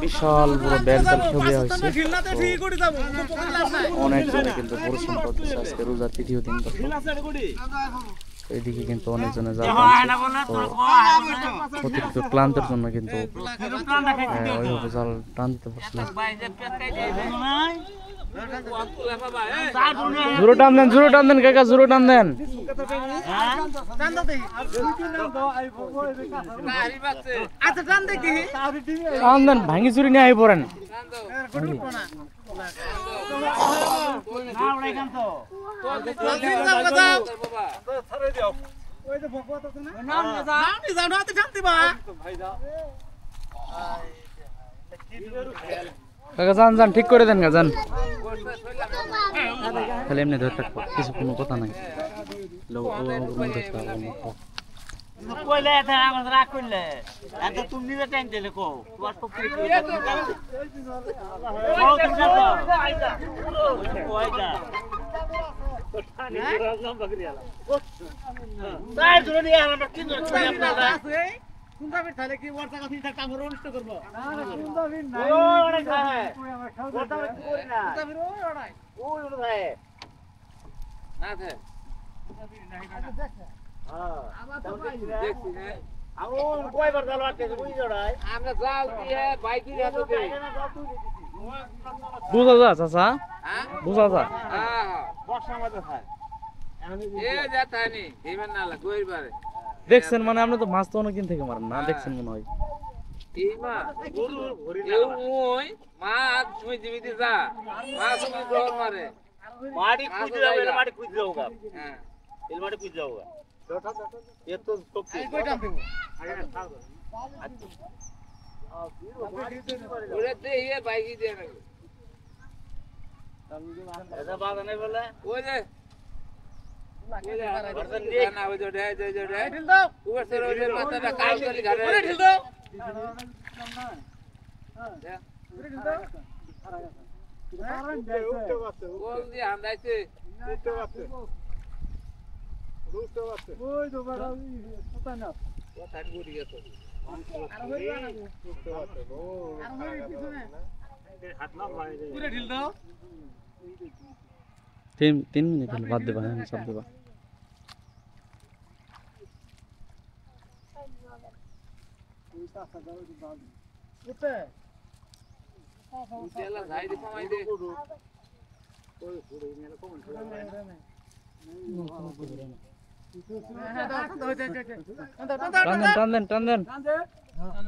বিশাল বড় ব্যাগটার ছবি হয়েছে। অনেকজনে কিন্তু পরিশ্রম করতেছে আজকে রোজার তৃতীয় দিন। এইদিকে কিন্তু অনেকজনে অতিরিক্ত ক্লান্তের জন্য কিন্তু ওইভাবে জাল টান দিতে পারছে না। জোরে টান দেন, জোরে টান দেন কাকা, জোরে টান দেন। টান দেন, ভাঙি চুরি নিয়ে আই পড়েন। কাকা যান যান, ঠিক করে দেন গা, যান। খালি এমনি ধরে থাকবো, কিছু কোনো কথা নাই। বুঝা যা চাচা, বুঝা যা। দেখছেন মানে আপনি তো মাছ তো অনেকদিন থেকে মারেন না, দেখছেন মনে হয়। তিন মিনিট বাদ দেবা, হ্যাঁ সব দেবা। টান দেন টান দেন টান দেন।